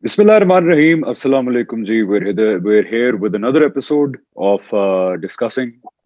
Bismillahirrahmanirrahim. Assalamu alaikum ji. We're here with another episode of discussing.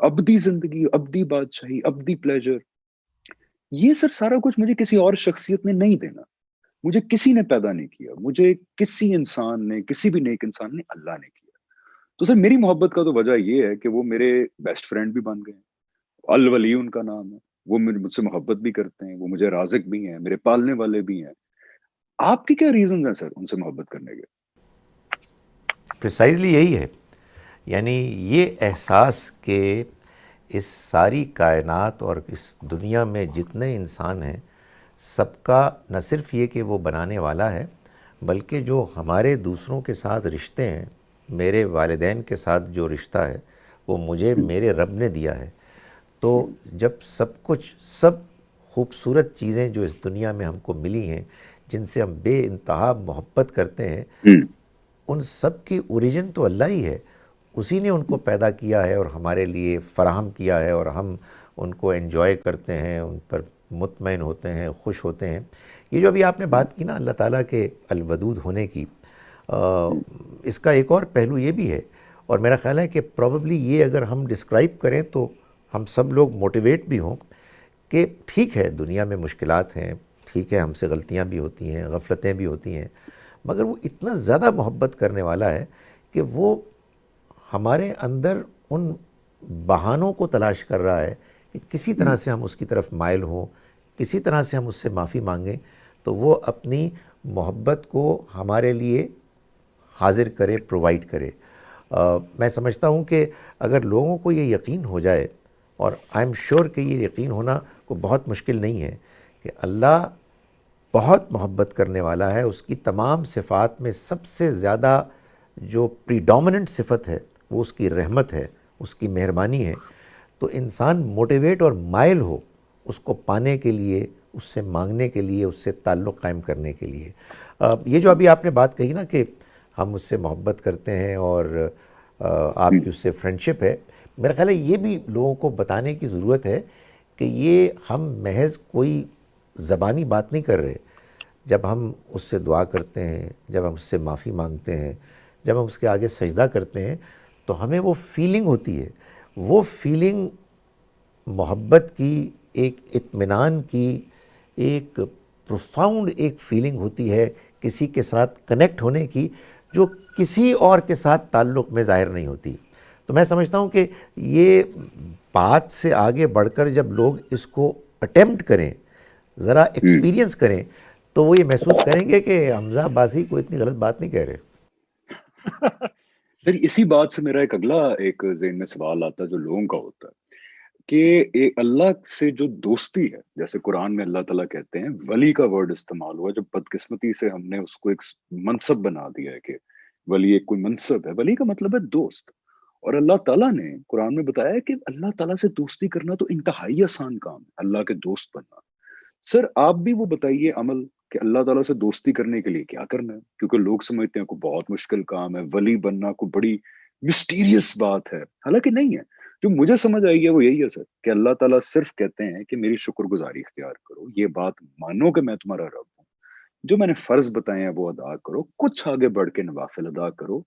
ابدی زندگی، ابدی بادشاہی، ابدی پلیجر، یہ سر سارا کچھ مجھے کسی اور شخصیت نے نہیں دینا. مجھے کسی نے پیدا نہیں کیا، مجھے کسی انسان نے، کسی بھی نیک انسان نے، اللہ نے کیا. تو سر میری محبت کا تو وجہ یہ ہے کہ وہ میرے بیسٹ فرینڈ بھی بن گئے ہیں. الولی ان کا نام ہے. وہ مجھ سے محبت بھی کرتے ہیں، وہ مجھے رازق بھی ہیں، میرے پالنے والے بھی ہیں. آپ کے کیا ریزنز ہیں سر ان سے محبت کرنے کے؟ پریسائزلی یہی ہے، یعنی یہ احساس کہ اس ساری کائنات اور اس دنیا میں جتنے انسان ہیں سب کا نہ صرف یہ کہ وہ بنانے والا ہے، بلکہ جو ہمارے دوسروں کے ساتھ رشتے ہیں، میرے والدین کے ساتھ جو رشتہ ہے وہ مجھے میرے رب نے دیا ہے. تو جب سب کچھ، سب خوبصورت چیزیں جو اس دنیا میں ہم کو ملی ہیں، جن سے ہم بے انتہا محبت کرتے ہیں، ان سب کی اوریجن تو اللہ ہی ہے. اسی نے ان کو پیدا کیا ہے اور ہمارے لیے فراہم کیا ہے، اور ہم ان کو انجوائے کرتے ہیں، ان پر مطمئن ہوتے ہیں، خوش ہوتے ہیں. یہ جو ابھی آپ نے بات کی نا اللہ تعالیٰ کے الودود ہونے کی، اس کا ایک اور پہلو یہ بھی ہے، اور میرا خیال ہے کہ پروبیبلی یہ اگر ہم ڈسکرائب کریں تو ہم سب لوگ موٹیویٹ بھی ہوں کہ ٹھیک ہے دنیا میں مشکلات ہیں، ٹھیک ہے ہم سے غلطیاں بھی ہوتی ہیں، غفلتیں بھی ہوتی ہیں، مگر وہ اتنا زیادہ محبت کرنے والا ہے کہ وہ ہمارے اندر ان بہانوں کو تلاش کر رہا ہے کہ کسی طرح سے ہم اس کی طرف مائل ہوں، کسی طرح سے ہم اس سے معافی مانگیں تو وہ اپنی محبت کو ہمارے لیے حاضر کرے، پرووائڈ کرے. میں سمجھتا ہوں کہ اگر لوگوں کو یہ یقین ہو جائے، اور آئی ایم شیور کہ یہ یقین ہونا کو بہت مشکل نہیں ہے، کہ اللہ بہت محبت کرنے والا ہے، اس کی تمام صفات میں سب سے زیادہ جو پریڈومیننٹ صفت ہے وہ اس کی رحمت ہے، اس کی مہربانی ہے، تو انسان موٹیویٹ اور مائل ہو اس کو پانے کے لیے، اس سے مانگنے کے لیے، اس سے تعلق قائم کرنے کے لیے. یہ جو ابھی آپ نے بات کہی نا کہ ہم اس سے محبت کرتے ہیں اور آپ کی اس سے فرینڈشپ ہے، میرا خیال ہے یہ بھی لوگوں کو بتانے کی ضرورت ہے کہ یہ ہم محض کوئی زبانی بات نہیں کر رہے. جب ہم اس سے دعا کرتے ہیں، جب ہم اس سے معافی مانگتے ہیں، جب ہم اس کے آگے سجدہ کرتے ہیں، تو ہمیں وہ فیلنگ ہوتی ہے، وہ فیلنگ محبت کی، ایک اطمینان کی، ایک پروفاؤنڈ ایک فیلنگ ہوتی ہے کسی کے ساتھ کنیکٹ ہونے کی، جو کسی اور کے ساتھ تعلق میں ظاہر نہیں ہوتی. تو میں سمجھتا ہوں کہ یہ بات سے آگے بڑھ کر جب لوگ اس کو اٹیمپٹ کریں، ذرا ایکسپیرینس کریں، تو وہ یہ محسوس کریں گے کہ حمزہ عباسی کوئی اتنی غلط بات نہیں کہہ رہے. سر اسی بات سے میرا ایک ذہن میں سوال آتا ہے جو لوگوں کا ہوتا ہے کہ اللہ سے جو دوستی ہے، جیسے قرآن میں اللہ تعالیٰ کہتے ہیں، ولی کا ورڈ استعمال ہوا، جب بدقسمتی سے ہم نے اس کو ایک منصب بنا دیا ہے کہ ولی ایک کوئی منصب ہے. ولی کا مطلب ہے دوست. اور اللہ تعالیٰ نے قرآن میں بتایا کہ اللہ تعالیٰ سے دوستی کرنا تو انتہائی آسان کام ہے، اللہ کے دوست بننا. سر آپ بھی وہ بتائیے عمل کہ اللہ تعالیٰ سے دوستی کرنے کے لیے کیا کرنا ہے، کیونکہ لوگ سمجھتے ہیں کوئی بہت مشکل کام ہے، ولی بننا کوئی بڑی مسٹیریس بات ہے، حالانکہ نہیں ہے. جو مجھے سمجھ آئی ہے وہ یہی ہے سر کہ اللہ تعالیٰ صرف کہتے ہیں کہ میری شکر گزاری اختیار کرو، یہ بات مانو کہ میں تمہارا رب ہوں، جو میں نے فرض بتائے ہیں وہ ادا کرو، کچھ آگے بڑھ کے نوافل ادا کرو،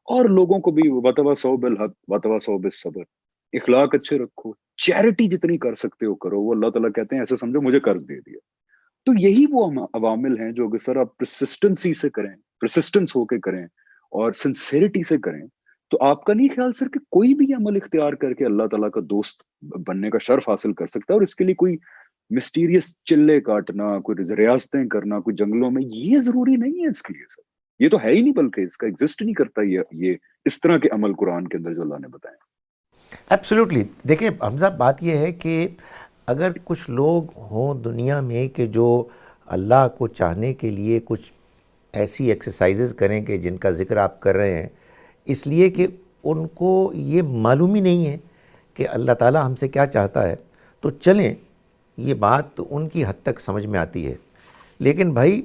اور لوگوں کو بھی وتواصوا بالحق وتواصوا بالصبر، اخلاق اچھے رکھو، چیریٹی جتنی کر سکتے ہو کرو. وہ اللہ تعالیٰ کہتے ہیں ایسے سمجھو مجھے قرض دے دیا. تو یہی وہ عوامل ہیں جو اگر سر آپ پرسسٹنسی سے کریں، پرسسٹنس ہو کے کریں اور سنسیریٹی سے کریں، تو آپ کا نہیں خیال سر کہ کوئی بھی عمل اختیار کر کے اللہ تعالیٰ کا دوست بننے کا شرف حاصل کر سکتا ہے؟ اور اس کے لیے کوئی مسٹیریس چلے کاٹنا، کوئی ریاستیں کرنا، کوئی جنگلوں میں، یہ ضروری نہیں ہے اس کے لیے سر. یہ تو ہے ہی نہیں، بلکہ اس کا ایگزسٹ نہیں کرتا یہ اس طرح کے عمل قرآن کے اندر جو اللہ نے بتائے. ایبسلیوٹلی. دیکھیں حمزہ، بات یہ ہے کہ اگر کچھ لوگ ہوں دنیا میں کہ جو اللہ کو چاہنے کے لیے کچھ ایسی ایکسرسائزز کریں کہ جن کا ذکر آپ کر رہے ہیں، اس لیے کہ ان کو یہ معلوم ہی نہیں ہے کہ اللہ تعالیٰ ہم سے کیا چاہتا ہے، تو چلیں یہ بات ان کی حد تک سمجھ میں آتی ہے. لیکن بھائی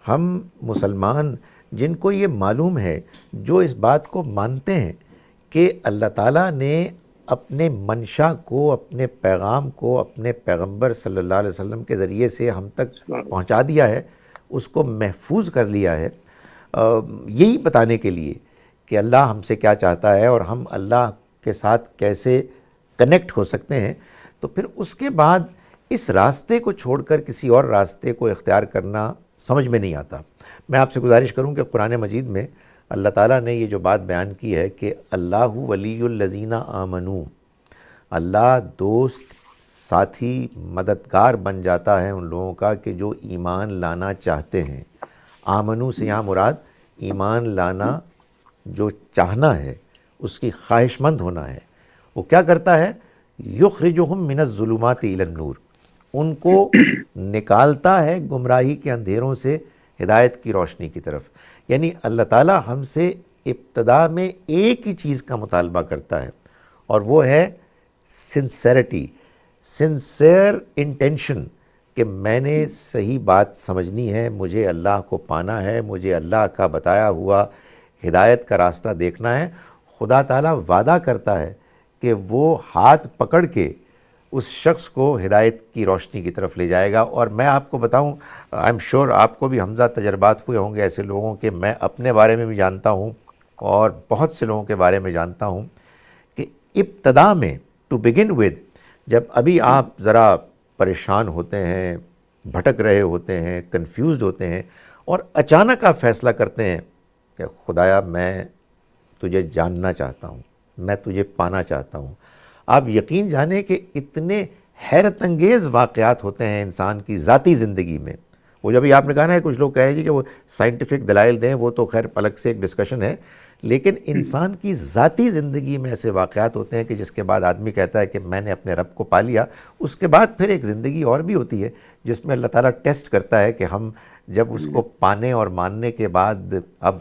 ہم مسلمان جن کو یہ معلوم ہے، جو اس بات کو مانتے ہیں کہ اللہ تعالیٰ نے اپنے منشا کو، اپنے پیغام کو اپنے پیغمبر صلی اللہ علیہ وسلم کے ذریعے سے ہم تک پہنچا دیا ہے، اس کو محفوظ کر لیا ہے، یہی بتانے کے لیے کہ اللہ ہم سے کیا چاہتا ہے اور ہم اللہ کے ساتھ کیسے کنیکٹ ہو سکتے ہیں، تو پھر اس کے بعد اس راستے کو چھوڑ کر کسی اور راستے کو اختیار کرنا سمجھ میں نہیں آتا۔ میں آپ سے گزارش کروں کہ قرآن مجید میں اللہ تعالیٰ نے یہ جو بات بیان کی ہے کہ اللہ ولی الذین آمنو، اللہ دوست، ساتھی، مددگار بن جاتا ہے ان لوگوں کا کہ جو ایمان لانا چاہتے ہیں۔ آمنو سے یہاں مراد ایمان لانا جو چاہنا ہے، اس کی خواہش مند ہونا ہے۔ وہ کیا کرتا ہے؟ یخرجہم من الظلمات الی النور، ان کو نکالتا ہے گمراہی کے اندھیروں سے ہدایت کی روشنی کی طرف۔ یعنی اللہ تعالیٰ ہم سے ابتدا میں ایک ہی چیز کا مطالبہ کرتا ہے، اور وہ ہے سنسیرٹی، سنسیئر انٹینشن، کہ میں نے صحیح بات سمجھنی ہے، مجھے اللہ کو پانا ہے، مجھے اللہ کا بتایا ہوا ہدایت کا راستہ دیکھنا ہے۔ خدا تعالیٰ وعدہ کرتا ہے کہ وہ ہاتھ پکڑ کے اس شخص کو ہدایت کی روشنی کی طرف لے جائے گا۔ اور میں آپ کو بتاؤں، آئی ایم شور آپ کو بھی حمزہ تجربات ہوئے ہوں گے ایسے لوگوں کے، میں اپنے بارے میں بھی جانتا ہوں اور بہت سے لوگوں کے بارے میں جانتا ہوں، کہ ابتدا میں ٹو بگن ود، جب ابھی آپ ذرا پریشان ہوتے ہیں، بھٹک رہے ہوتے ہیں، کنفیوزڈ ہوتے ہیں، اور اچانک آپ فیصلہ کرتے ہیں کہ خدایا میں تجھے جاننا چاہتا ہوں، میں تجھے پانا چاہتا ہوں، آپ یقین جانیں کہ اتنے حیرت انگیز واقعات ہوتے ہیں انسان کی ذاتی زندگی میں۔ وہ جب آپ نے کہا نا کچھ لوگ کہہ رہے ہیں کہ وہ سائنٹیفک دلائل دیں، وہ تو خیر الگ سے ایک ڈسکشن ہے، لیکن انسان کی ذاتی زندگی میں ایسے واقعات ہوتے ہیں کہ جس کے بعد آدمی کہتا ہے کہ میں نے اپنے رب کو پا لیا۔ اس کے بعد پھر ایک زندگی اور بھی ہوتی ہے جس میں اللہ تعالیٰ ٹیسٹ کرتا ہے کہ ہم جب اس کو پانے اور ماننے کے بعد اب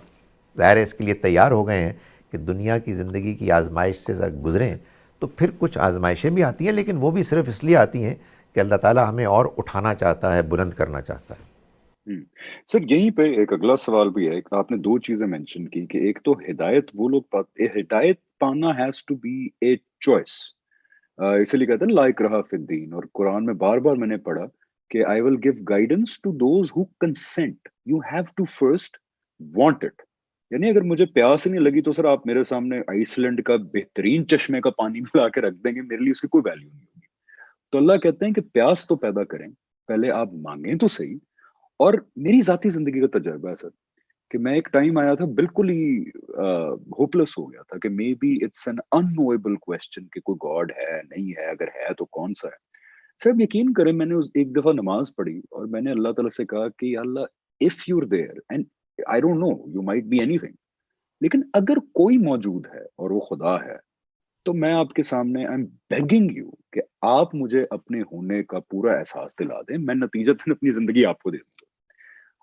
ظاہر ہے اس کے لیے تیار ہو گئے ہیں کہ دنیا کی زندگی کی آزمائش سے ذرا گزریں، تو پھر کچھ آزمائشیں بھی آتی ہیں، لیکن وہ بھی صرف اس لیے آتی ہیں کہ اللہ تعالیٰ ہمیں اور اٹھانا چاہتا ہے، بلند کرنا چاہتا ہے۔ سر یہیں پہ ایک اگلا سوال بھی ہے، آپ نے دو چیزیں مینشن کی کہ ایک تو ہدایت وہ لوگ پاتے، ہدایت پانا has to be a choice, اسی لیے کہتے ہیں لا اکراہ فی الدین، اور قرآن میں بار بار میں نے پڑھا کہ I will give guidance to those who consent, you have to first want it. یعنی اگر مجھے پیاس نہیں لگی تو سر آپ میرے سامنے آئس لینڈ کا بہترین چشمے کا پانی ملا کے رکھ دیں گے، میرے لیے اس کی کوئی ویلیو نہیں ہوگی۔ تو اللہ کہتے ہیں کہ پیاس تو پیدا کریں، پہلے آپ مانگیں تو صحیح۔ اور میری ذاتی زندگی کا تجربہ ہے سر کہ میں ایک ٹائم آیا تھا بالکل ہی ہوپلس ہو گیا تھا کہ maybe it's an unanswerable question کہ کوئی گاڈ ہے نہیں ہے، اگر ہے تو کون سا ہے۔ سر آپ یقین کریں میں نے ایک دفعہ نماز پڑھی اور میں نے اللہ تعالیٰ سے کہا کہ یا Allah if you are there and I don't know you might be اینی تھنگ، لیکن اگر کوئی موجود ہے اور وہ خدا ہے تو میں آپ کے سامنے آئی ایم بیگنگ یو کہ آپ مجھے اپنے ہونے کا پورا احساس دلا دیں، میں نتیجتاً اپنی زندگی آپ کو دے دوں گا۔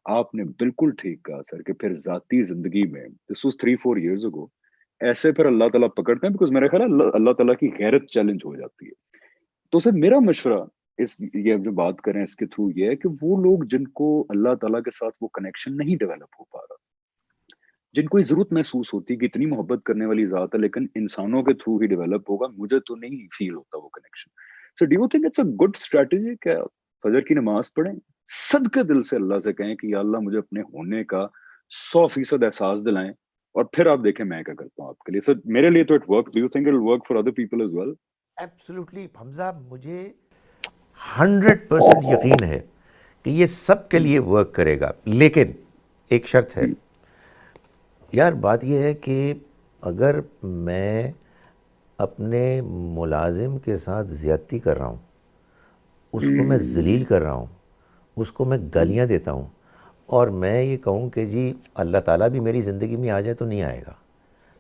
آپ نے بالکل ٹھیک کہا سر کہ پھر ذاتی زندگی میں دس واز 3-4 years ago ایسے پھر اللہ تعالیٰ پکڑتے ہیں، بیکاز میرا خیال ہے اللہ تعالیٰ کی غیرت چیلنج ہو جاتی ہے۔ تو سر میرا مشورہ یہ جو بات کریں اس کے تھرو یہ ہے کہ وہ لوگ جن کو اللہ تعالیٰ کے ساتھ وہ کنیکشن نہیں ڈیولپ ہو پا رہا، جن کو یہ ضرورت محسوس ہوتی ہے کہ اتنی محبت کرنے والی ذات ہے لیکن انسانوں کے تھرو ہی ڈیولپ ہوگا، مجھے تو نہیں فیل ہوتا وہ connection. So do you think it's a good strategy کہ فجر کی نماز پڑھیں، صدقے دل سے اللہ سے کہیں کہ یا اللہ مجھے اپنے ہونے کا 100% احساس دلائیں، اور پھر آپ دیکھیں میں کیا کرتا ہوں آپ کے لیے۔ سر میرے لیے تو it work, do you think it will work for other people as well? Absolutely Hamza, مجھے 100% یقین ہے کہ یہ سب کے لیے ورک کرے گا، لیکن ایک شرط ہے یار، بات یہ ہے کہ اگر میں اپنے ملازم کے ساتھ زیادتی کر رہا ہوں، اس کو میں ذلیل کر رہا ہوں، اس کو میں گالیاں دیتا ہوں، اور میں یہ کہوں کہ جی اللہ تعالیٰ بھی میری زندگی میں آ جائے تو نہیں آئے گا۔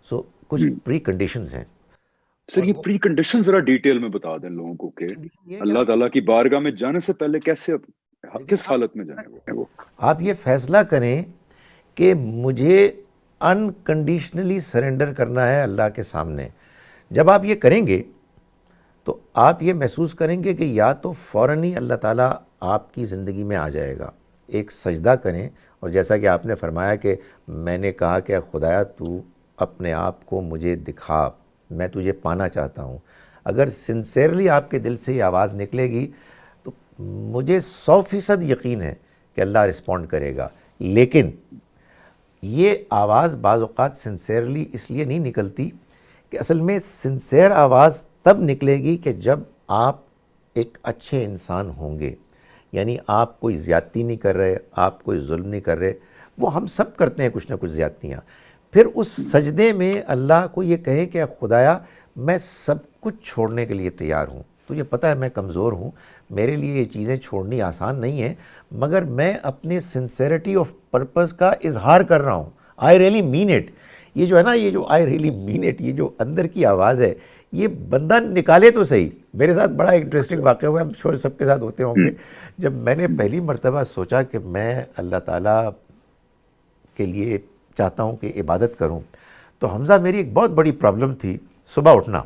سو کچھ پری کنڈیشنز ہیں۔ سر یہ پری کنڈیشن ذرا ڈیٹیل میں بتا دیں لوگوں کو کہ اللہ تعالیٰ کی بارگاہ میں جانے سے پہلے کیسے، کس حالت میں جائیں وہ؟ آپ یہ فیصلہ کریں کہ مجھے انکنڈیشنلی سرنڈر کرنا ہے اللہ کے سامنے۔ جب آپ یہ کریں گے تو آپ یہ محسوس کریں گے کہ یا تو فوراً ہی اللہ تعالیٰ آپ کی زندگی میں آ جائے گا۔ ایک سجدہ کریں، اور جیسا کہ آپ نے فرمایا کہ میں نے کہا کہ خدایا تو اپنے آپ کو مجھے دکھا، میں تجھے پانا چاہتا ہوں، اگر سنسیئرلی آپ کے دل سے یہ آواز نکلے گی تو مجھے 100% یقین ہے کہ اللہ رسپونڈ کرے گا۔ لیکن یہ آواز بعض اوقات سنسیئرلی اس لیے نہیں نکلتی کہ اصل میں سنسیئر آواز تب نکلے گی کہ جب آپ ایک اچھے انسان ہوں گے، یعنی آپ کوئی زیادتی نہیں کر رہے، آپ کوئی ظلم نہیں کر رہے. وہ ہم سب کرتے ہیں کچھ نہ کچھ زیادتیاں. پھر اس سجدے میں اللہ کو یہ کہے کہ خدایا میں سب کچھ چھوڑنے کے لیے تیار ہوں، تجھے پتہ ہے میں کمزور ہوں، میرے لیے یہ چیزیں چھوڑنی آسان نہیں ہیں، مگر میں اپنے سنسیریٹی آف پرپز کا اظہار کر رہا ہوں. I really mean it. یہ جو ہے نا، یہ جو آئی ریئلی مین اٹ، یہ جو اندر کی آواز ہے، یہ بندہ نکالے تو صحیح. میرے ساتھ بڑا انٹرسٹنگ واقعہ ہوا ہے، شور سب کے ساتھ ہوتے ہوں گے. جب میں نے پہلی مرتبہ سوچا کہ میں اللہ تعالیٰ کے لیے چاہتا ہوں کہ عبادت کروں، تو حمزہ میری ایک بہت بڑی پرابلم تھی صبح اٹھنا.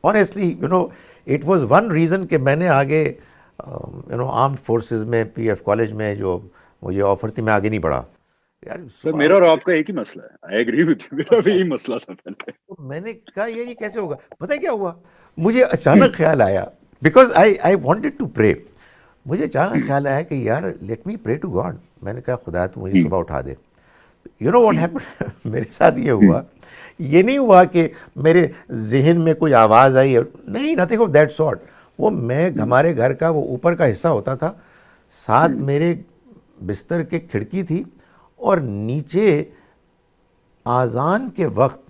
Honestly it was one reason کہ میں نے آگے آرمڈ فورسز میں پی ایف کالج میں جو مجھے آفر تھی، میں آگے نہیں بڑھا. یار سر میرا اور آپ کا ایک ہی مسئلہ ہے. آئی ایگری وتھ یو، میرا بھی یہی مسئلہ تھا پہلے. میں نے کہا یہ کیسے ہوگا. پتہ ہے کیا ہوا؟ مجھے اچانک خیال آیا، because I wanted to pray. مجھے اچانک خیال آیا کہ یار let me pray to God. میں نے کہا خدا تو مجھے صبح اٹھا دے. یو نو واٹ ہیپن، میرے ساتھ یہ ہوا. یہ نہیں ہوا کہ میرے ذہن میں کوئی آواز آئی، نہیں، نتھنگ آف دیٹ سارٹ. وہ میں ہمارے گھر کا وہ اوپر کا حصہ ہوتا تھا، ساتھ میرے بستر کے کھڑکی تھی، اور نیچے آذان کے وقت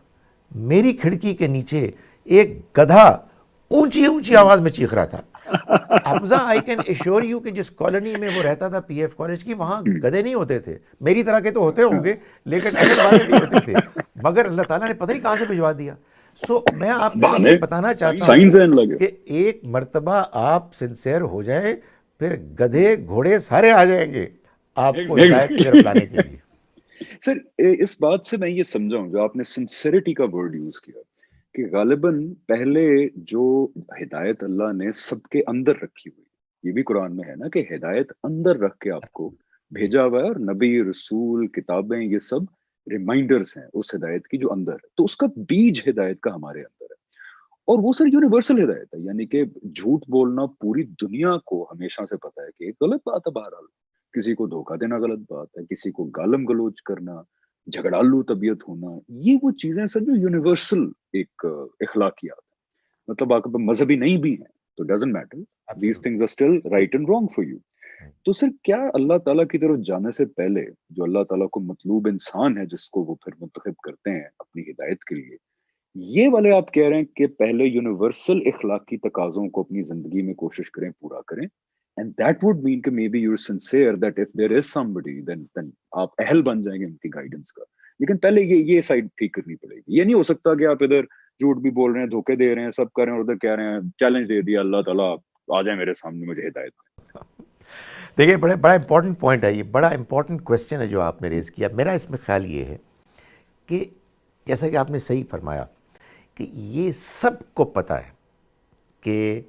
میری کھڑکی کے نیچے ایک گدھا اونچی اونچی آواز میں چیخ رہا تھا. حمزہ آئی کین ایشور یو کہ جس کالونی میں وہ رہتا تھا پی ایف کالج کی، وہاں گدھے نہیں ہوتے تھے. میری طرح کے تو ہوتے ہوں گے لیکن اصل والے نہیں ہوتے تھے، مگر اللہ تعالیٰ نے پتہ نہیں کہاں سے بھجوا دیا. سو میں آپ کو یہ بتانا چاہتا ہوں کہ ایک مرتبہ آپ سنسیئر ہو جائیں، پھر گدھے گھوڑے سارے آ جائیں گے آپ کو ہدایت کی طرف لانے کے لیے. سر اس بات سے میں یہ سمجھا ہوں جو آپ نے سنسیریٹی کا ورڈ یوز کیا، کہ غالباً پہلے جو ہدایت اللہ نے سب کے اندر رکھی ہوئی، یہ بھی قرآن میں ہے نا کہ ہدایت اندر رکھ کے آپ کو بھیجا ہوا ہے، اور نبی، رسول، کتابیں، یہ سب ریمائنڈرز ہیں اس ہدایت کی جو اندر ہے. تو اس کا بیج ہدایت کا ہمارے اندر ہے، اور وہ سر یونیورسل ہدایت ہے. یعنی کہ جھوٹ بولنا پوری دنیا کو ہمیشہ سے پتا ہے کہ ایک غلط بات ہے. بہرحال کسی کو دھوکہ دینا غلط بات ہے، کسی کو گالم گلوچ کرنا، جھگڑالو طبیعت ہونا، یہ وہ چیزیں سر جو یونیورسل ایک اخلاقیات ہے. مطلب آپ مذہبی نہیں بھی ہیں تو doesn't matter, these things are still right and wrong for you. تو سر کیا اللہ تعالیٰ کی طرف جانے سے پہلے جو اللہ تعالیٰ کو مطلوب انسان ہے، جس کو وہ پھر منتخب کرتے ہیں اپنی ہدایت کے لیے، یہ والے آپ کہہ رہے ہیں کہ پہلے یونیورسل اخلاقی تقاضوں کو اپنی زندگی میں کوشش کریں، پورا کریں، and that would mean کہ maybe you're sincere that if there is somebody then آپ اہل بن جائیں گے ان کی گائیڈنس کا. لیکن پہلے یہ سائڈ ٹھیک کرنی پڑے گی. یہ نہیں ہو سکتا کہ آپ ادھر جھوٹ بھی بول رہے ہیں، دھوکے دے رہے ہیں، سب کر رہے ہیں، اور ادھر کہہ رہے ہیں چیلنج دے دیا اللہ تعالیٰ آ جائیں میرے سامنے، مجھے ہدایت دیں. دیکھیے بڑا امپورٹنٹ پوائنٹ ہے، یہ بڑا امپورٹنٹ کویسچن ہے جو آپ نے ریز کیا. میرا اس میں خیال یہ ہے کہ جیسا کہ آپ نے صحیح فرمایا کہ یہ سب کو پتہ ہے کہ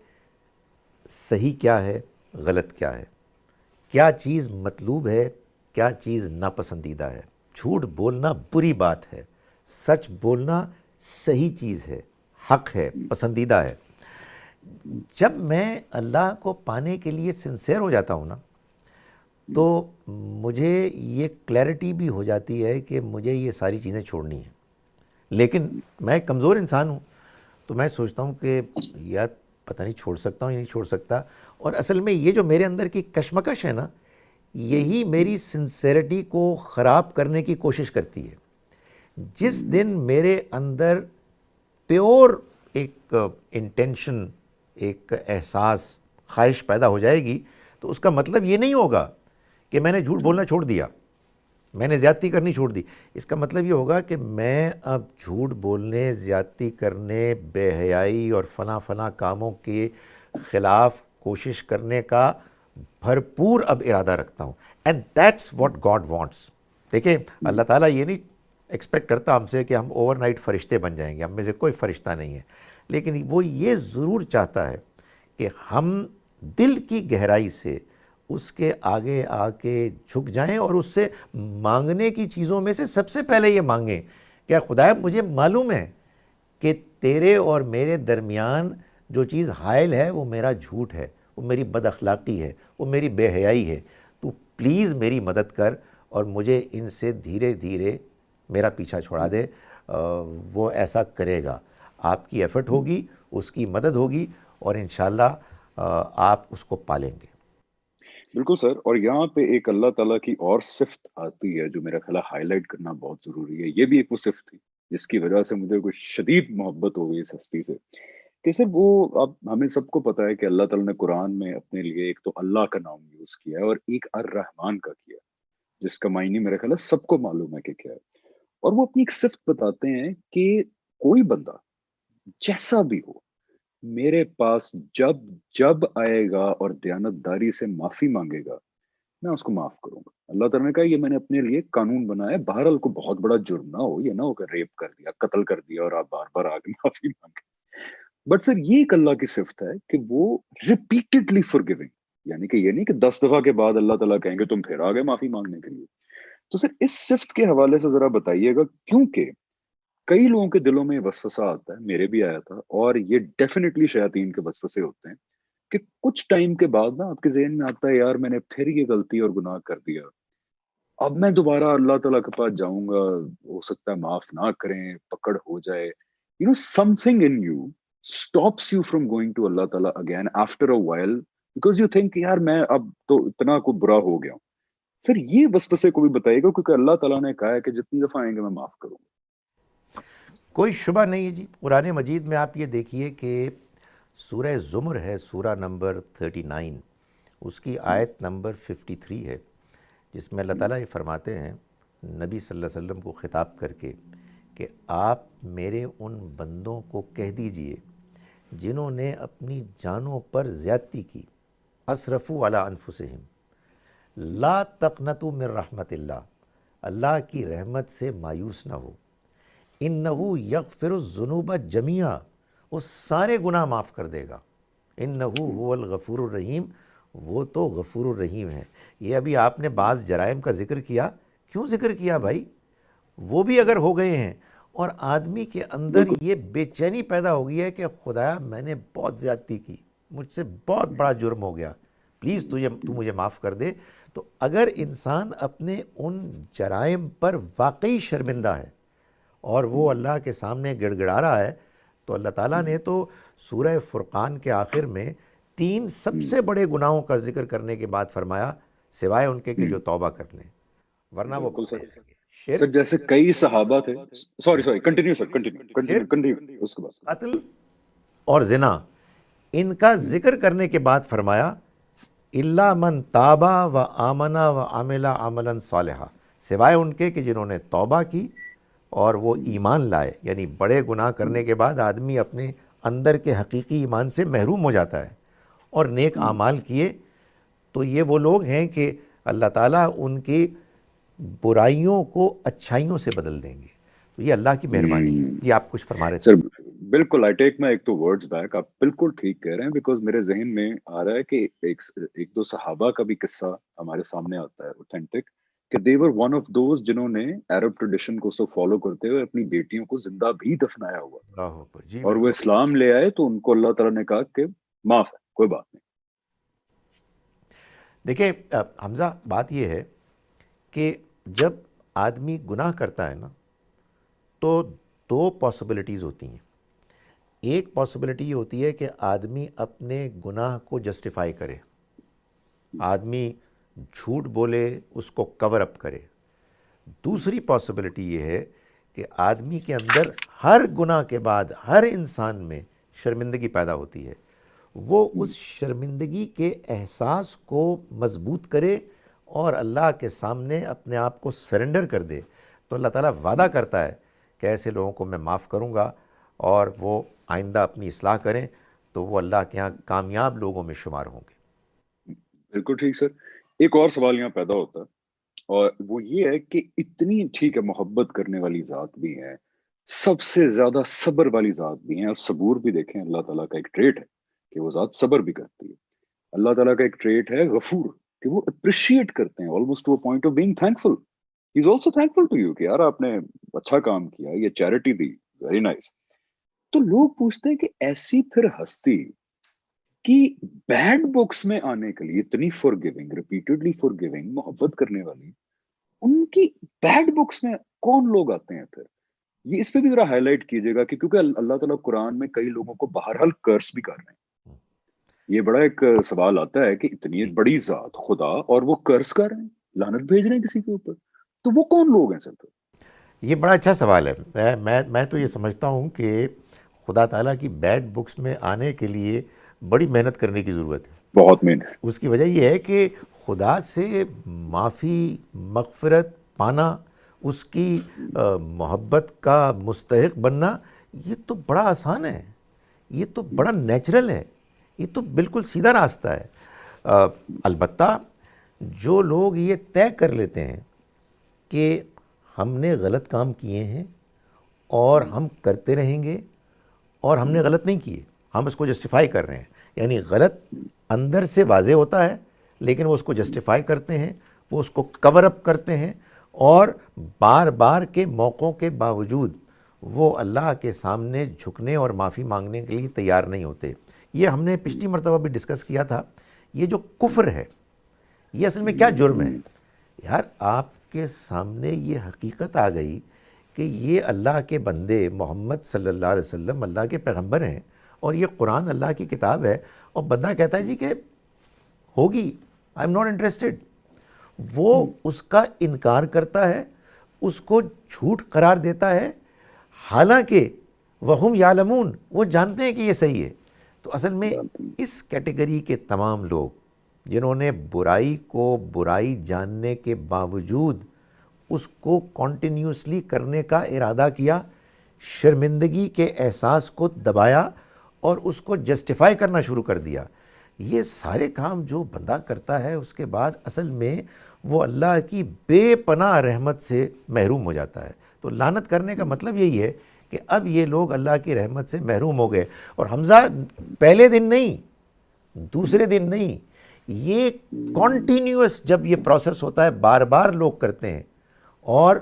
صحیح کیا ہے، غلط کیا ہے، کیا چیز مطلوب ہے، کیا چیز ناپسندیدہ ہے. جھوٹ بولنا بری بات ہے، سچ بولنا صحیح چیز ہے، حق ہے، پسندیدہ ہے. جب میں اللہ کو پانے کے لیے سنسیئر ہو جاتا ہوں نا، تو مجھے یہ کلیئرٹی بھی ہو جاتی ہے کہ مجھے یہ ساری چیزیں چھوڑنی ہیں. لیکن میں ایک کمزور انسان ہوں، تو میں سوچتا ہوں کہ یار پتہ نہیں چھوڑ سکتا ہوں یا نہیں چھوڑ سکتا. اور اصل میں یہ جو میرے اندر کی کشمکش ہے نا، یہی میری سنسیریٹی کو خراب کرنے کی کوشش کرتی ہے. جس دن میرے اندر پیور ایک انٹینشن، ایک احساس، خواہش پیدا ہو جائے گی، تو اس کا مطلب یہ نہیں ہوگا کہ میں نے جھوٹ بولنا چھوڑ دیا، میں نے زیادتی کرنی چھوڑ دی. اس کا مطلب یہ ہوگا کہ میں اب جھوٹ بولنے، زیادتی کرنے، بے حیائی اور فلاں کاموں کے خلاف کوشش کرنے کا بھرپور اب ارادہ رکھتا ہوں. And that's what God wants. دیکھیں اللہ تعالیٰ یہ نہیں ایکسپیکٹ کرتا ہم سے کہ ہم اوور نائٹ فرشتے بن جائیں گے، ہم میں سے کوئی فرشتہ نہیں ہے. لیکن وہ یہ ضرور چاہتا ہے کہ ہم دل کی گہرائی سے اس کے آگے آ کے جھک جائیں، اور اس سے مانگنے کی چیزوں میں سے سب سے پہلے یہ مانگیں کہ خدایا مجھے معلوم ہے کہ تیرے اور میرے درمیان جو چیز حائل ہے وہ میرا جھوٹ ہے، وہ میری بد اخلاقی ہے، وہ میری بے حیائی ہے. تو پلیز میری مدد کر اور مجھے ان سے دھیرے دھیرے میرا پیچھا چھوڑا دے. وہ ایسا کرے گا، آپ کی ایفرٹ ہوگی، اس کی مدد ہوگی اور انشاءاللہ آپ اس کو پالیں گے۔ بالکل سر، اور یہاں پہ ایک اللہ تعالیٰ کی اور صفت آتی ہے جو میرا خیال ہائی لائٹ کرنا بہت ضروری ہے۔ یہ بھی ایک وہ صفت تھی جس کی وجہ سے مجھے کچھ شدید محبت ہو گئی اس ہستی سے، کہ سر وہ، اب ہمیں سب کو پتا ہے کہ اللہ تعالیٰ نے قرآن میں اپنے لیے ایک تو اللہ کا نام یوز کیا ہے اور ایک الرحمن کا کیا ہے، جس کا معنی میرے خیال ہے سب کو معلوم ہے کہ کیا ہے۔ اور وہ اپنی ایک صفت بتاتے ہیں کہ کوئی بندہ جیسا بھی ہو میرے پاس جب جب آئے گا اور دیانتداری سے معافی مانگے گا، میں اس کو معاف کروں گا۔ اللہ تعالیٰ نے کہا یہ میں نے اپنے لیے قانون بنایا ہے، بہرحال کو بہت بڑا جرم نہ ہو، یہ نہ ہو کہ ریپ کر دیا، قتل کر دیا اور آپ بار بار آگے معافی مانگے۔ بٹ سر یہ ایک اللہ کی صفت ہے کہ وہ ریپیٹڈلی forgiving، یعنی کہ یہ نہیں کہ 10 دفعہ کے بعد اللہ تعالیٰ کہیں گے تم پھر آگے معافی مانگنے کے لیے۔ تو سر اس صفت کے حوالے سے ذرا بتائیے گا، کیونکہ کئی لوگوں کے دلوں میں یہ وسوسہ آتا ہے، میرے بھی آیا تھا، اور یہ ڈیفینیٹلی شیاطین کے وسوسے ہوتے ہیں کہ کچھ ٹائم کے بعد نا آپ کے ذہن میں آتا ہے یار میں نے پھر یہ غلطی اور گناہ کر دیا، اب میں دوبارہ اللہ تعالیٰ کے پاس جاؤں گا، ہو سکتا ہے معاف نہ کریں، پکڑ ہو جائے، you know something in you stops you from going to اللہ تعالیٰ again after a while, because you think یار میں اب تو اتنا کو برا ہو گیا ہوں۔ سر یہ وسوسے کو بھی بتائیے گا، کیونکہ اللہ تعالیٰ نے کہا ہے کہ جتنی دفعہ آئیں گے میں معاف کروں گا۔ کوئی شبہ نہیں ہے جی، قرآن مجید میں آپ یہ دیکھیے کہ سورہ زمر ہے، سورہ نمبر 39، اس کی آیت نمبر 53 ہے، جس میں اللہ تعالیٰ یہ فرماتے ہیں نبی صلی اللہ علیہ وسلم کو خطاب کر کے کہ آپ میرے ان بندوں کو کہہ دیجئے جنہوں نے اپنی جانوں پر زیادتی کی، اسرفوا علی انفسہم، لا تقنطوا من رحمت اللہ، اللہ کی رحمت سے مایوس نہ ہو، انہو یغفر الذنوب جمیعا، وہ سارے گناہ معاف کر دے گا، انہو هو الغفور الرحیم، وہ تو غفور الرحیم ہے۔ یہ ابھی آپ نے بعض جرائم کا ذکر کیا، کیوں ذکر کیا بھائی؟ وہ بھی اگر ہو گئے ہیں اور آدمی کے اندر بالکل یہ بے چینی پیدا ہو گئی ہے کہ خدایا میں نے بہت زیادتی کی، مجھ سے بہت بڑا جرم ہو گیا، پلیز تو مجھے معاف کر دے، تو اگر انسان اپنے ان جرائم پر واقعی شرمندہ ہے اور وہ اللہ کے سامنے گڑ گڑا رہا ہے، تو اللہ تعالیٰ نے تو سورہ فرقان کے آخر میں 3 سب سے بڑے گناہوں کا ذکر کرنے کے بعد فرمایا سوائے ان کے کہ جو توبہ کر لیں، ورنہ وہ بالکل سر۔ بڑے ہیں۔ سر شرک، جیسے کئی صحابہ تھے، سوری کنٹینیو سر، کنٹینیو کنٹینیو شرک، کنٹینیو اس کے بعد۔ قتل اور زنا، ان کا ذکر کرنے کے بعد فرمایا الا من تابا و آمنا و عمل عملا صالحا، سوائے ان کے کہ جنہوں نے توبہ کی اور وہ ایمان لائے، یعنی بڑے گناہ کرنے کے بعد آدمی اپنے اندر کے حقیقی ایمان سے محروم ہو جاتا ہے اور نیک اعمال کیے، تو یہ وہ لوگ ہیں کہ اللہ تعالیٰ ان کی برائیوں کو اچھائیوں سے بدل دیں گے۔ تو یہ اللہ کی مہربانی ہے۔ یہ آپ کچھ فرما رہے تھے۔ سر بالکل، آئی ٹیک مائی ایک تو ورڈز بیک، آپ بالکل ٹھیک کہہ رہے ہیں، بیکاز میرے ذہن میں آ رہا ہے کہ ایک دو صحابہ کا بھی قصہ ہمارے سامنے آتا ہے اوتھینٹک، کہ they were one of those جنہوں نے عرب ٹریڈیشن کو سب فالو کرتے ہوئے اپنی بیٹیوں کو زندہ بھی دفنایا ہوا تھا، اللہ اکبر، جی اور وہ بالکل۔ اسلام لے آئے تو ان کو اللہ تعالیٰ نے کہا کہ معاف ہے، کوئی بات نہیں۔ دیکھیں حمزہ، بات یہ ہے کہ جب آدمی گناہ کرتا ہے نا تو 2 پاسبلٹیز ہوتی ہیں۔ ایک پاسبلٹی یہ ہوتی ہے کہ آدمی اپنے گناہ کو جسٹیفائی کرے، آدمی جھوٹ بولے، اس کو کور اپ کرے۔ دوسری پاسبلٹی یہ ہے کہ آدمی کے اندر ہر گناہ کے بعد ہر انسان میں شرمندگی پیدا ہوتی ہے، وہ اس شرمندگی کے احساس کو مضبوط کرے اور اللہ کے سامنے اپنے آپ کو سرنڈر کر دے، تو اللہ تعالیٰ وعدہ کرتا ہے کہ ایسے لوگوں کو میں معاف کروں گا، اور وہ آئندہ اپنی اصلاح کریں تو وہ اللہ کے ہاں کامیاب لوگوں میں شمار ہوں گے۔ بالکل ٹھیک سر۔ ایک اور سوال یہاں پیدا ہوتا ہے، اور وہ یہ ہے کہ اتنی ٹھیک ہے محبت کرنے والی ذات بھی ہے، سب سے زیادہ صبر والی ذات بھی ہے، اور صبور بھی دیکھیں اللہ تعالیٰ کا ایک ٹریٹ ہے کہ وہ ذات صبر بھی کرتی ہے۔ اللہ تعالیٰ کا ایک ٹریٹ ہے غفور، کہ وہ اپریشیٹ کرتے ہیں almost to a point of being thankful. He is also thankful to you کہ یار آپ نے اچھا کام کیا، یہ چیریٹی دی، ویری نائس۔ تو لوگ پوچھتے ہیں کہ ایسی پھر ہستی کہ بیڈ بکس میں آنے کے لیے اتنی forgiving، repeatedly forgiving، محبت کرنے والی، ان کی بیڈ بکس میں کون لوگ آتے ہیں پھر؟ یہ اس پہ بھی ذرا ہائی لائٹ کیجیے گا کہ کیونکہ اللہ تعالیٰ قرآن میں کئی لوگوں کو بہرحال کرس بھی کر رہے ہیں. یہ بڑا ایک سوال آتا ہے کہ اتنی بڑی ذات خدا اور وہ کرس کر رہے ہیں, لعنت بھیج رہے ہیں کسی کے اوپر, تو وہ کون لوگ ہیں سر؟ یہ بڑا اچھا سوال ہے. میں تو یہ سمجھتا ہوں کہ خدا تعالیٰ کی بیڈ بکس میں آنے کے لیے بڑی محنت کرنے کی ضرورت ہے. بہت محنت. اس کی وجہ یہ ہے کہ خدا سے معافی مغفرت پانا, اس کی محبت کا مستحق بننا, یہ تو بڑا آسان ہے, یہ تو بڑا نیچرل ہے, یہ تو بالکل سیدھا راستہ ہے. البتہ جو لوگ یہ طے کر لیتے ہیں کہ ہم نے غلط کام کیے ہیں اور ہم کرتے رہیں گے اور ہم نے غلط نہیں کیے, ہم اس کو جسٹیفائی کر رہے ہیں, یعنی غلط اندر سے واضح ہوتا ہے لیکن وہ اس کو جسٹیفائی کرتے ہیں, وہ اس کو کور اپ کرتے ہیں, اور بار بار کے موقعوں کے باوجود وہ اللہ کے سامنے جھکنے اور معافی مانگنے کے لیے تیار نہیں ہوتے. یہ ہم نے پچھلی مرتبہ بھی ڈسکس کیا تھا. یہ جو کفر ہے یہ اصل میں کیا جرم ہے؟ یار آپ کے سامنے یہ حقیقت آ گئی کہ یہ اللہ کے بندے محمد صلی اللہ علیہ وسلم اللہ کے پیغمبر ہیں اور یہ قرآن اللہ کی کتاب ہے, اور بندہ کہتا ہے جی کہ ہوگی, آئی ایم ناٹ انٹرسٹڈ. وہ اس کا انکار کرتا ہے, اس کو جھوٹ قرار دیتا ہے, حالانکہ وہم یعلمون, وہ جانتے ہیں کہ یہ صحیح ہے. تو اصل میں اس کیٹیگری کے تمام لوگ جنہوں نے برائی کو برائی جاننے کے باوجود اس کو کنٹینیوسلی کرنے کا ارادہ کیا, شرمندگی کے احساس کو دبایا اور اس کو جسٹیفائی کرنا شروع کر دیا, یہ سارے کام جو بندہ کرتا ہے اس کے بعد اصل میں وہ اللہ کی بے پناہ رحمت سے محروم ہو جاتا ہے. تو لعنت کرنے کا مطلب یہی ہے کہ اب یہ لوگ اللہ کی رحمت سے محروم ہو گئے. اور حمزہ پہلے دن نہیں, دوسرے دن نہیں, یہ کنٹینیوس جب یہ پروسیس ہوتا ہے, بار بار لوگ کرتے ہیں, اور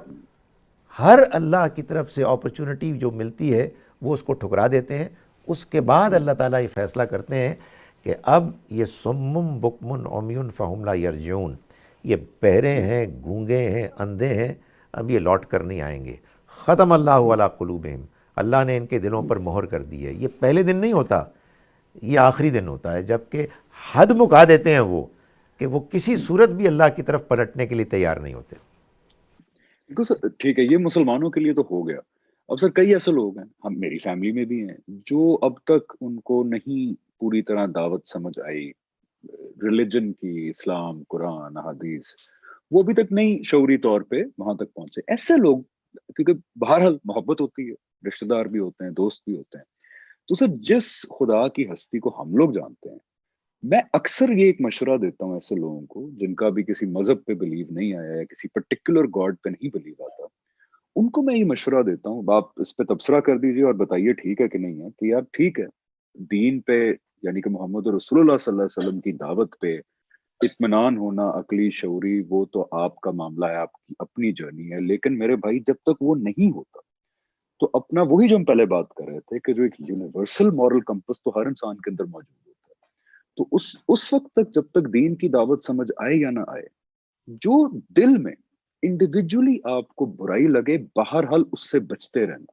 ہر اللہ کی طرف سے اپرچونٹی جو ملتی ہے وہ اس کو ٹھکرا دیتے ہیں. اس کے بعد اللہ تعالیٰ یہ فیصلہ کرتے ہیں کہ اب یہ سمم بکمن عمیون فہم لا یرجعون, یہ بہرے ہیں, گونگے ہیں, اندھے ہیں, اب یہ لوٹ کر نہیں آئیں گے. ختم اللہ علی قلوبہم, اللہ نے ان کے دلوں پر مہر کر دی ہے. یہ پہلے دن نہیں ہوتا, یہ آخری دن ہوتا ہے, جبکہ حد مکا دیتے ہیں وہ کہ وہ کسی صورت بھی اللہ کی طرف پلٹنے کے لیے تیار نہیں ہوتے. ٹھیک ہے, یہ مسلمانوں کے لیے تو ہو گیا. اب سر کئی ایسے لوگ ہیں, ہم میری فیملی میں بھی ہیں, جو اب تک ان کو نہیں پوری طرح دعوت سمجھ آئی ریلیجن کی, اسلام, قرآن, حدیث, وہ ابھی تک نہیں شعوری طور پہ وہاں تک پہنچے. ایسے لوگ, کیونکہ بہرحال محبت ہوتی ہے, رشتہ دار بھی ہوتے ہیں, دوست بھی ہوتے ہیں, تو سر جس خدا کی ہستی کو ہم لوگ جانتے ہیں, میں اکثر یہ ایک مشورہ دیتا ہوں ایسے لوگوں کو جن کا بھی کسی مذہب پہ بلیو نہیں آیا ہے, کسی پرٹیکولر گاڈ پہ نہیں بلیو آتا, ان کو میں یہ مشورہ دیتا ہوں, آپ اس پہ تبصرہ کر دیجئے اور بتائیے ٹھیک ہے کہ نہیں ہے, کہ یار ٹھیک ہے, دین پہ یعنی کہ محمد رسول اللہ صلی اللہ علیہ وسلم کی دعوت پہ اطمینان ہونا عقلی شعوری وہ تو آپ کا معاملہ ہے, آپ کی اپنی جرنی ہے, لیکن میرے بھائی جب تک وہ نہیں ہوتا تو اپنا وہی جو ہم پہلے بات کر رہے تھے کہ جو ایک یونیورسل مورل کمپس تو ہر انسان کے اندر موجود ہوتا ہے, تو اس وقت تک جب تک دین کی دعوت سمجھ آئے یا نہ آئے, جو دل میں انڈیویجولی آپ کو برائی لگے بہرحال اس سے بچتے رہنا.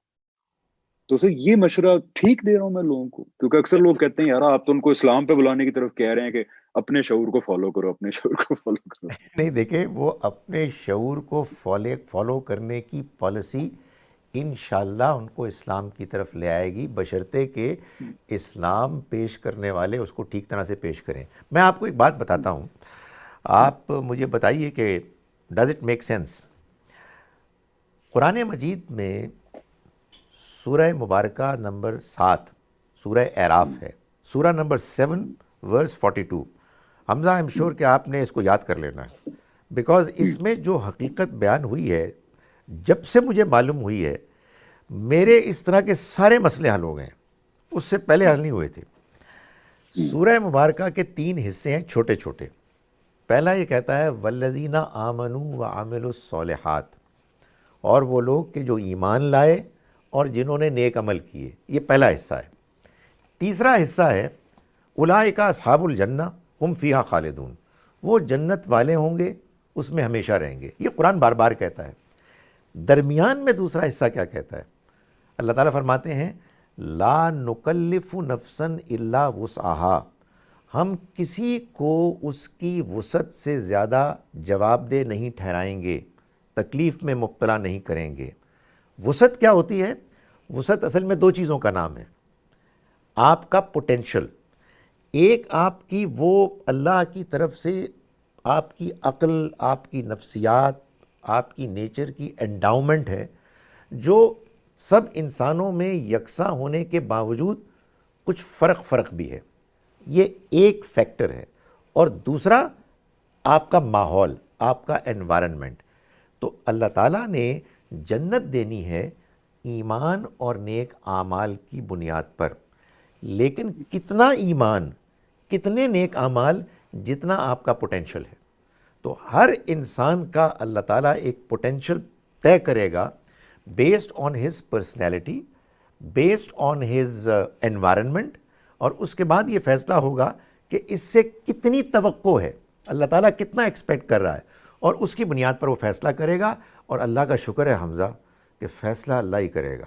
تو سر یہ مشورہ ٹھیک دے رہا ہوں میں لوگوں کو, کیونکہ اکثر لوگ کہتے ہیں یار آپ تو ان کو اسلام پہ بلانے کی طرف کہہ رہے ہیں کہ اپنے شعور کو فالو کرو, اپنے شعور کو فالو کرو. نہیں دیکھیں, وہ اپنے شعور کو فالو کرنے کی پالیسی انشاءاللہ ان کو اسلام کی طرف لے آئے گی, بشرطے کہ اسلام پیش کرنے والے اس کو ٹھیک طرح سے پیش کریں. میں آپ کو ایک بات بتاتا ہوں, آپ مجھے بتائیے کہ ڈز اٹ میک سینس. قرآن مجید میں سورہ مبارکہ نمبر 7 سورہ اعراف ہے, سورہ number 7 verse 42. Hamza I am sure کہ آپ نے اس کو یاد کر لینا ہے, بیکاز اس میں جو حقیقت بیان ہوئی ہے, جب سے مجھے معلوم ہوئی ہے, میرے اس طرح کے سارے مسئلے حل ہو گئے ہیں, اس سے پہلے حل نہیں ہوئے تھے. سورہ مبارکہ کے 3 حصے ہیں چھوٹے چھوٹے. پہلا یہ کہتا ہے والذین آمنوا وعملوا الصالحات, اور وہ لوگ کہ جو ایمان لائے اور جنہوں نے نیک عمل کیے, یہ پہلا حصہ ہے. تیسرا حصہ ہے اولئک اصحاب الجنہ ہم فیہا خالدون, وہ جنت والے ہوں گے, اس میں ہمیشہ رہیں گے. یہ قرآن بار بار کہتا ہے. درمیان میں دوسرا حصہ کیا کہتا ہے؟ اللہ تعالیٰ فرماتے ہیں لا نکلف نفسا الا وسعہا، ہم کسی کو اس کی وسعت سے زیادہ جواب دہ نہیں ٹھہرائیں گے، تکلیف میں مبتلا نہیں کریں گے۔ وسعت کیا ہوتی ہے؟ وسعت اصل میں دو چیزوں کا نام ہے۔ آپ کا پوٹینشل، ایک آپ کی وہ اللہ کی طرف سے آپ کی عقل، آپ کی نفسیات، آپ کی نیچر کی انڈاؤمنٹ ہے، جو سب انسانوں میں یکساں ہونے کے باوجود کچھ فرق بھی ہے، یہ ایک فیکٹر ہے۔ اور دوسرا آپ کا ماحول، آپ کا انوائرنمنٹ۔ تو اللہ تعالیٰ نے جنت دینی ہے ایمان اور نیک اعمال کی بنیاد پر، لیکن کتنا ایمان، کتنے نیک اعمال، جتنا آپ کا پوٹینشل ہے۔ تو ہر انسان کا اللہ تعالیٰ ایک پوٹینشل طے کرے گا based on his personality, based on his environment, اور اس کے بعد یہ فیصلہ ہوگا کہ اس سے کتنی توقع ہے، اللہ تعالیٰ کتنا ایکسپیکٹ کر رہا ہے، اور اس کی بنیاد پر وہ فیصلہ کرے گا۔ اور اللہ کا شکر ہے حمزہ کہ فیصلہ اللہ ہی کرے گا،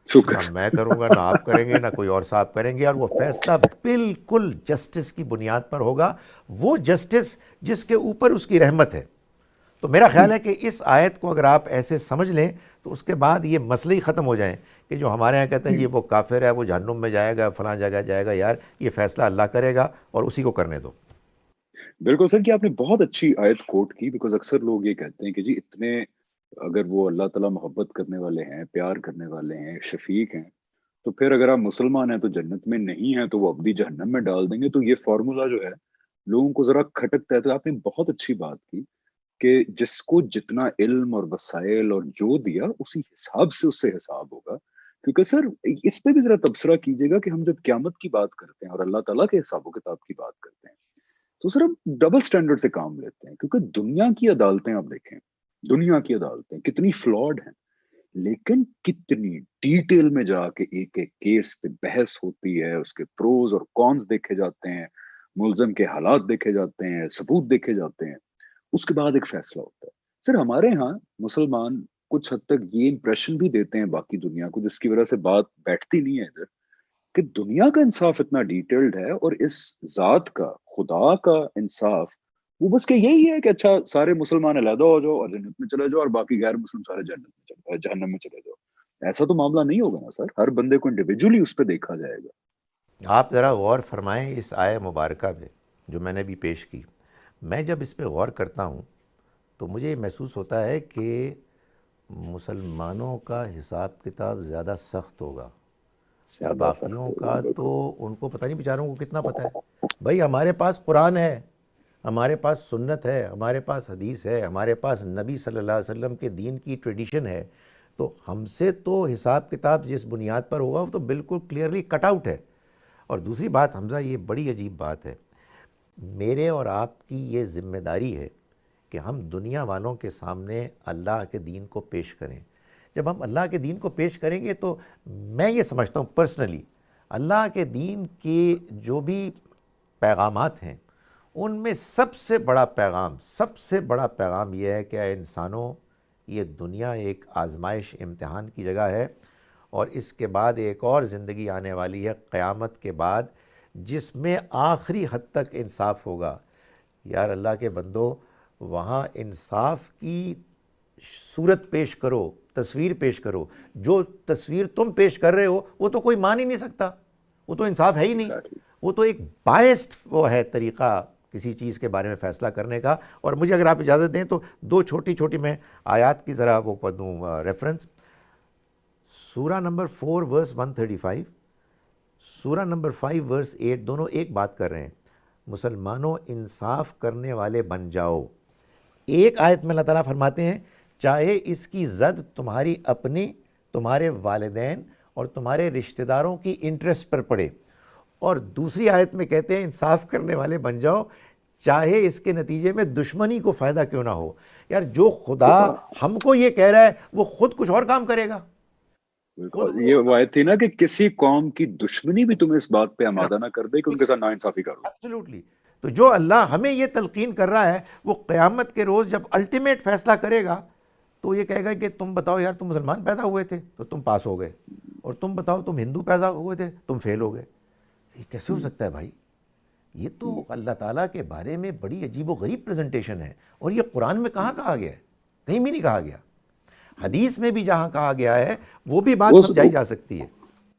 شکر۔ نہ میں کروں گا، نہ آپ کریں گے، نہ کوئی اور صاحب کریں گے، اور وہ فیصلہ بالکل جسٹس کی بنیاد پر ہوگا، وہ جسٹس جس کے اوپر اس کی رحمت ہے۔ تو میرا خیال ہے کہ اس آیت کو اگر آپ ایسے سمجھ لیں تو اس کے بعد یہ مسئلے ہی ختم ہو جائیں کہ جو ہمارے یہاں کہتے ہیں جی وہ کافر ہے، وہ جہنم میں جائے گا، فلاں جگہ جائے گا۔ یار یہ فیصلہ اللہ کرے گا اور اسی کو کرنے دو۔ بالکل سر، کہ آپ نے بہت اچھی آیت کوٹ کی، بیکاز اکثر لوگ یہ کہتے ہیں کہ جی اتنے اگر وہ اللہ تعالیٰ محبت کرنے والے ہیں، پیار کرنے والے ہیں، شفیق ہیں، تو پھر اگر آپ مسلمان ہیں تو جنت میں نہیں ہیں تو وہ ابدی جہنم میں ڈال دیں گے۔ تو یہ فارمولا جو ہے لوگوں کو ذرا کھٹکتا ہے۔ تو آپ نے بہت اچھی بات کی کہ جس کو جتنا علم اور وسائل اور جو دیا اسی حساب سے اس سے حساب ہوگا۔ کیونکہ سر اس پہ بھی ذرا تبصرہ کیجیے گا کہ ہم جب قیامت کی بات کرتے ہیں اور اللہ تعالیٰ کے حساب و کتاب کی بات کرتے ہیں تو سر ہم ڈبل سٹینڈرڈ سے کام لیتے ہیں، کیونکہ دنیا کی عدالتیں آپ دیکھیں، دنیا کی عدالتیں کتنی فلاڈ ہیں، لیکن کتنی ڈیٹیل میں جا کے ایک ایک کیس پہ بحث ہوتی ہے، اس کے پروز اور کونز دیکھے جاتے ہیں، ملزم کے حالات دیکھے جاتے ہیں، ثبوت دیکھے جاتے ہیں، اس کے بعد ایک فیصلہ ہوتا ہے۔ سر ہمارے ہاں مسلمان کچھ حد تک یہ امپریشن بھی دیتے ہیں باقی دنیا کو، جس کی وجہ سے بات بیٹھتی نہیں ہے ادھر، کہ دنیا کا انصاف اتنا ڈیٹیلڈ ہے، اور اس ذات کا، خدا کا انصاف وہ بس کہ یہی ہے کہ اچھا سارے مسلمان علیحدہ ہو جاؤ اور جنت میں چلے جاؤ، اور باقی غیر مسلم سارے جہنم میں چلے جاؤ۔ ایسا تو معاملہ نہیں ہوگا نا سر، ہر بندے کو انڈیویجولی اس پہ دیکھا جائے گا۔ آپ ذرا غور فرمائیں اس آیہ مبارکہ پہ جو میں نے بھی پیش کی۔ میں جب اس پہ غور کرتا ہوں تو مجھے یہ محسوس ہوتا ہے کہ مسلمانوں کا حساب کتاب زیادہ سخت ہوگا، زیادہ باقیوں سخت کا ہوگا۔ تو ان کو پتہ نہیں بیچاروں کو کتنا پتہ ہے۔ بھائی ہمارے پاس قرآن ہے، ہمارے پاس سنت ہے، ہمارے پاس حدیث ہے، ہمارے پاس نبی صلی اللہ علیہ وسلم کے دین کی ٹریڈیشن ہے، تو ہم سے تو حساب کتاب جس بنیاد پر ہوگا وہ تو بالکل کلیئرلی کٹ آؤٹ ہے۔ اور دوسری بات حمزہ، یہ بڑی عجیب بات ہے، میرے اور آپ کی یہ ذمہ داری ہے کہ ہم دنیا والوں کے سامنے اللہ کے دین کو پیش کریں۔ جب ہم اللہ کے دین کو پیش کریں گے تو میں یہ سمجھتا ہوں پرسنلی، اللہ کے دین کے جو بھی پیغامات ہیں ان میں سب سے بڑا پیغام یہ ہے کہ اے انسانوں، یہ دنیا ایک آزمائش، امتحان کی جگہ ہے، اور اس کے بعد ایک اور زندگی آنے والی ہے قیامت کے بعد، جس میں آخری حد تک انصاف ہوگا۔ یار اللہ کے بندو، وہاں انصاف کی صورت پیش کرو، تصویر پیش کرو۔ جو تصویر تم پیش کر رہے ہو وہ تو کوئی مان ہی نہیں سکتا، وہ تو انصاف ہے ہی نہیں، وہ تو ایک بائسڈ وہ ہے طریقہ کسی چیز کے بارے میں فیصلہ کرنے کا۔ اور مجھے اگر آپ اجازت دیں تو دو چھوٹی میں آیات کی ذرا وہ پڑھ دوں ریفرنس۔ سورہ نمبر 4 ورس 135، سورہ نمبر 5 ورس 8، دونوں ایک بات کر رہے ہیں، مسلمانوں انصاف کرنے والے بن جاؤ۔ ایک آیت میں اللہ تعالیٰ فرماتے ہیں چاہے اس کی زد تمہاری اپنی، تمہارے والدین اور تمہارے رشتہ داروں کی انٹرسٹ پر پڑے، اور دوسری آیت میں کہتے ہیں انصاف کرنے والے بن جاؤ چاہے اس کے نتیجے میں دشمنی کو فائدہ کیوں نہ ہو۔ یار جو خدا ہم کو یہ کہہ رہا ہے وہ خود کچھ اور کام کرے گا۔ یہ وہ آیت تھی نا کہ کسی قوم کی دشمنی بھی تمہیں اس بات پہ آمادہ نہ کر دے کہ ان کے ساتھ ناانصافی کرو۔ ایبسلیوٹلی۔ تو جو اللہ ہمیں یہ تلقین کر رہا ہے وہ قیامت کے روز جب الٹیمیٹ فیصلہ کرے گا تو یہ کہے گا کہ تم بتاؤ یار تم مسلمان پیدا ہوئے تھے تو تم پاس ہو گئے، اور تم بتاؤ تم ہندو پیدا ہوئے تھے تم فیل ہو گئے. یہ کیسے ہو سکتا ہے بھائی؟ یہ تو اللہ تعالیٰ کے بارے میں بڑی عجیب و غریب پریزنٹیشن ہے، اور یہ قرآن میں کہاں کہا گیا ہے؟ کہیں بھی نہیں کہا گیا. حدیث میں بھی جہاں کہا گیا ہے وہ بھی بات سمجھائی جا سکتی ہے.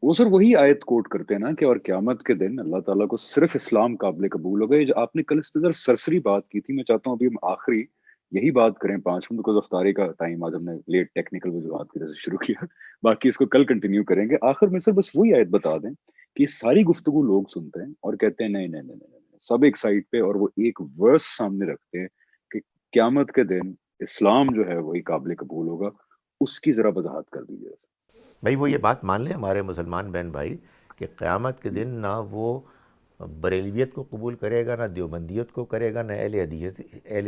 وہ سر وہی آیت کوٹ کرتے ہیں نا کہ اور قیامت کے دن اللہ تعالیٰ کو صرف اسلام قابل قبول ہوگا. جو آپ نے کل اس نظر سرسری بات کی تھی، میں چاہتا ہوں ابھی ہم آخری یہی بات کریں 5 منٹ، بیکاز افطاری کا ٹائم آج ہم نے لیٹ ٹیکنیکل وجوہات کی وجہ سے شروع کیا. باقی اس کو کل کنٹینیو کریں گے. آخر میں سر بس وہی آیت بتا دیں کہ یہ ساری گفتگو لوگ سنتے ہیں اور کہتے ہیں نہیں نہیں نہیں نہیں نہیں، سب ایک سائڈ پہ، اور وہ ایک ورس سامنے رکھتے ہیں کہ قیامت کے دن اسلام جو ہے وہی قابل قبول ہوگا. اس کی ذرا وضاحت کر دیجیے. بھائی وہ یہ بات مان لیں ہمارے مسلمان بہن بھائی کہ قیامت کے دن نہ وہ بریلویت کو قبول کرے گا، نہ دیوبندیت کو کرے گا، نہ اہل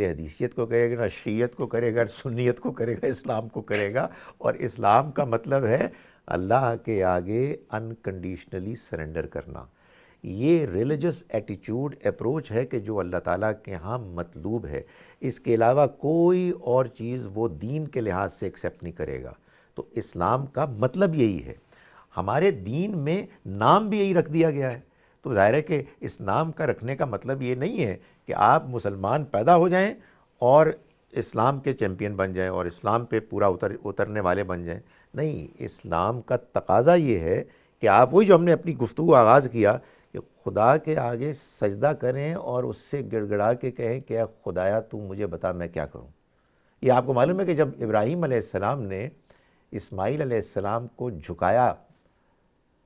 حدیثیت کو کرے گا، نہ شیعت کو کرے گا، سنیت کو کرے گا، اسلام کو کرے گا. اور اسلام کا مطلب ہے اللہ کے آگے انکنڈیشنلی سرنڈر کرنا. یہ ریلیجس ایٹیچوڈ اپروچ ہے کہ جو اللہ تعالیٰ کے ہاں مطلوب ہے. اس کے علاوہ کوئی اور چیز وہ دین کے لحاظ سے ایکسیپٹ نہیں کرے گا. تو اسلام کا مطلب یہی ہے. ہمارے دین میں نام بھی یہی رکھ دیا گیا ہے. تو ظاہر ہے کہ اس نام کا رکھنے کا مطلب یہ نہیں ہے کہ آپ مسلمان پیدا ہو جائیں اور اسلام کے چیمپئن بن جائیں اور اسلام پہ پورا اترنے والے بن جائیں. نہیں، اسلام کا تقاضا یہ ہے کہ آپ وہی جو ہم نے اپنی گفتگو آغاز کیا کہ خدا کے آگے سجدہ کریں اور اس سے گڑ گڑا کے کہیں کہ اے خدایا تو مجھے بتا میں کیا کروں. یہ آپ کو معلوم ہے کہ جب ابراہیم علیہ السلام نے اسماعیل علیہ السلام کو جھکایا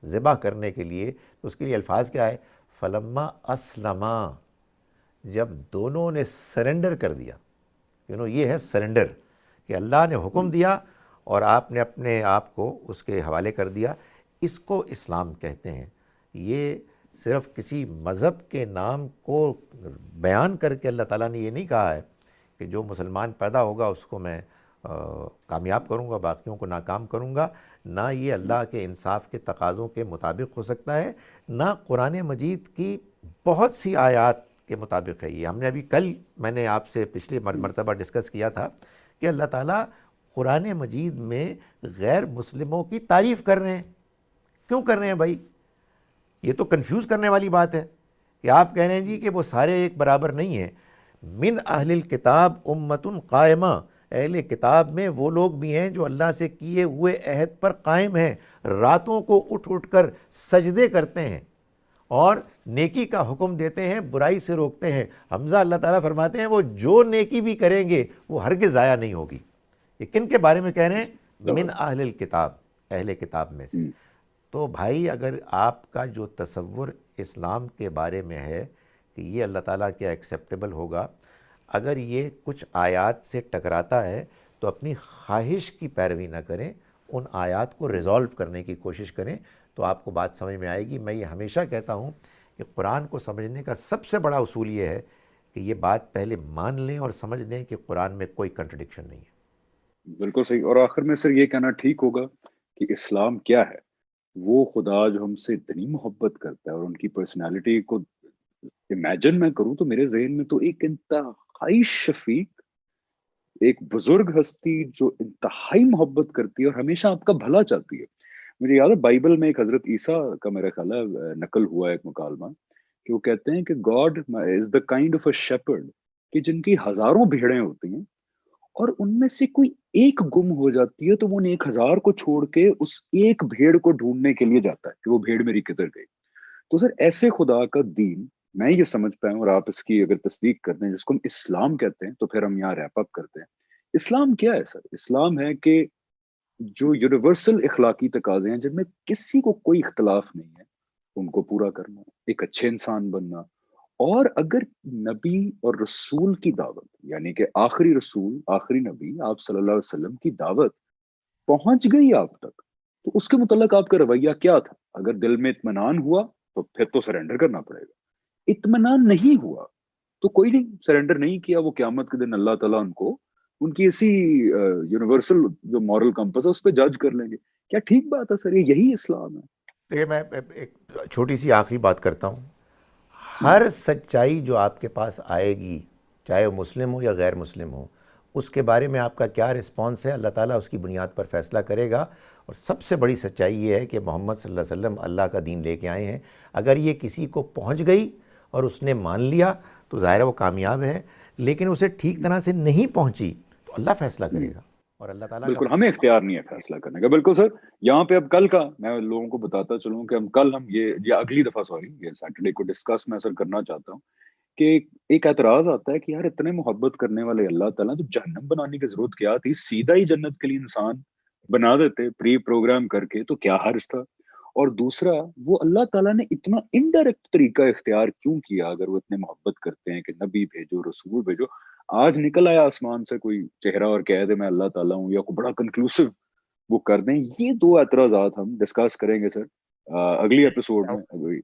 ذبح کرنے کے لیے تو اس کے لیے الفاظ کیا ہے؟ فلما اسلما، جب دونوں نے سرنڈر کر دیا. یہ ہے سرنڈر کہ اللہ نے حکم دیا اور آپ نے اپنے آپ کو اس کے حوالے کر دیا. اس کو اسلام کہتے ہیں. یہ صرف کسی مذہب کے نام کو بیان کر کے اللہ تعالیٰ نے یہ نہیں کہا ہے کہ جو مسلمان پیدا ہوگا اس کو میں کامیاب کروں گا، باقیوں کو ناکام کروں گا. نہ یہ اللہ کے انصاف کے تقاضوں کے مطابق ہو سکتا ہے، نہ قرآن مجید کی بہت سی آیات کے مطابق ہے. یہ ہم نے ابھی کل میں نے آپ سے پچھلی مرتبہ ڈسکس کیا تھا کہ اللہ تعالیٰ قرآن مجید میں غیر مسلموں کی تعریف کر رہے ہیں. کیوں کر رہے ہیں بھائی؟ یہ تو کنفیوز کرنے والی بات ہے کہ آپ کہہ رہے ہیں جی کہ وہ سارے ایک برابر نہیں ہیں. من اہل الکتاب امت قائمہ، اہل کتاب میں وہ لوگ بھی ہیں جو اللہ سے کیے ہوئے عہد پر قائم ہیں، راتوں کو اٹھ اٹھ کر سجدے کرتے ہیں اور نیکی کا حکم دیتے ہیں، برائی سے روکتے ہیں. حمزہ اللہ تعالیٰ فرماتے ہیں وہ جو نیکی بھی کریں گے وہ ہرگز ضائع نہیں ہوگی. یہ کن کے بارے میں کہہ رہے ہیں؟ من اہل الکتاب، اہل کتاب میں سے. تو بھائی اگر آپ کا جو تصور اسلام کے بارے میں ہے کہ یہ اللہ تعالیٰ کیا ایکسیپٹیبل ہوگا، اگر یہ کچھ آیات سے ٹکراتا ہے تو اپنی خواہش کی پیروی نہ کریں، ان آیات کو ریزالو کرنے کی کوشش کریں تو آپ کو بات سمجھ میں آئے گی. میں یہ ہمیشہ کہتا ہوں کہ قرآن کو سمجھنے کا سب سے بڑا اصول یہ ہے کہ یہ بات پہلے مان لیں اور سمجھ لیں کہ قرآن میں کوئی کنٹرڈکشن نہیں ہے. بالکل صحیح. اور آخر میں سر یہ کہنا ٹھیک ہوگا کہ اسلام کیا ہے؟ وہ خدا جو ہم سے اتنی محبت کرتا ہے اور ان کی پرسنالٹی کو امیجن میں کروں تو میرے ذہن میں تو ایک انتہائی شفیق، ایک بزرگ ہستی جو انتہائی محبت کرتی ہے اور ہمیشہ آپ کا بھلا چاہتی ہے. مجھے یاد ہے بائبل میں ایک حضرت عیسیٰ کا میرا خیال ہے نقل ہوا ہے ایک مکالمہ کہ وہ کہتے ہیں کہ God is the kind of a shepherd, کہ جن کی ہزاروں بھیڑیں ہوتی ہیں اور ان میں سے کوئی ایک گم ہو جاتی ہے تو وہ 1000 کو چھوڑ کے اس ایک بھیڑ کو ڈھونڈنے کے لیے جاتا ہے کہ وہ بھیڑ میری کدھر گئی. تو سر ایسے خدا کا دین میں یہ سمجھ پایا ہوں، اور آپ اس کی اگر تصدیق کرتے ہیں جس کو ہم اسلام کہتے ہیں تو پھر ہم یہاں ریپ اپ کرتے ہیں. اسلام کیا ہے سر؟ اسلام ہے کہ جو یونیورسل اخلاقی تقاضے ہیں جن میں کسی کو کوئی اختلاف نہیں ہے ان کو پورا کرنا، ایک اچھے انسان بننا. اور اگر نبی اور رسول کی دعوت، یعنی کہ آخری رسول آخری نبی آپ صلی اللہ علیہ وسلم کی دعوت پہنچ گئی آپ تک تو اس کے متعلق آپ کا رویہ کیا تھا؟ اگر دل میں اطمینان ہوا تو پھر تو سرنڈر کرنا پڑے گا. اطمینان نہیں ہوا تو کوئی نہیں، سرنڈر نہیں کیا، وہ قیامت کے دن اللہ تعالیٰ ان کو ان کی ایسی یونیورسل جو مورل کمپس ہے اس پہ جج کر لیں گے. کیا ٹھیک بات ہے سر؟ یہی اسلام ہے. دیکھیے میں ایک چھوٹی سی آخری بات کرتا ہوں. ہر سچائی جو آپ کے پاس آئے گی چاہے وہ مسلم ہو یا غیر مسلم ہو، اس کے بارے میں آپ کا کیا رسپانس ہے؟ اللہ تعالیٰ اس کی بنیاد پر فیصلہ کرے گا. اور سب سے بڑی سچائی یہ ہے کہ محمد صلی اللہ علیہ وسلم اللہ کا دین لے کے آئے ہیں. اگر یہ کسی کو پہنچ گئی اور اس نے مان لیا تو ظاہر ہے وہ کامیاب ہے، لیکن اسے ٹھیک طرح سے نہیں پہنچی تو اللہ فیصلہ کرے گا. اور اللہ تعالیٰ کا بالکل ہمیں اختیار نہیں ہے فیصلہ کرنے کا. بالکل سر. یہاں پہ اب کل کا میں لوگوں کو بتاتا چلوں کہ ہم یہ یا اگلی دفعہ یہ سیٹرڈے کو ڈسکس میں سر کرنا چاہتا ہوں کہ ایک اعتراض آتا ہے کہ یار اتنے محبت کرنے والے اللہ تعالیٰ تو جہنم بنانے کی ضرورت کیا تھی، سیدھا ہی جنت کے لیے انسان بنا دیتے پری پروگرام کر کے، تو کیا حرج تھا. اور دوسرا، وہ اللہ تعالیٰ نے اتنا انڈائریکٹ طریقہ اختیار کیوں کیا اگر وہ اتنے محبت کرتے ہیں کہ نبی بھیجو، رسول بھیجو. آج نکل آیا آسمان سے کوئی چہرہ اور کہہ دے میں اللہ تعالیٰ ہوں، یا کوئی بڑا کنکلوسیو وہ کر دیں. یہ دو اعتراضات ہم ڈسکس کریں گے سر اگلی ایپیسوڈ میں.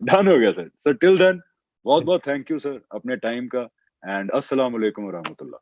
ڈن ہو گیا سر. سر ٹل دین بہت بہت تھینک یو سر اپنے ٹائم کا، اینڈ السلام علیکم ورحمۃ اللہ.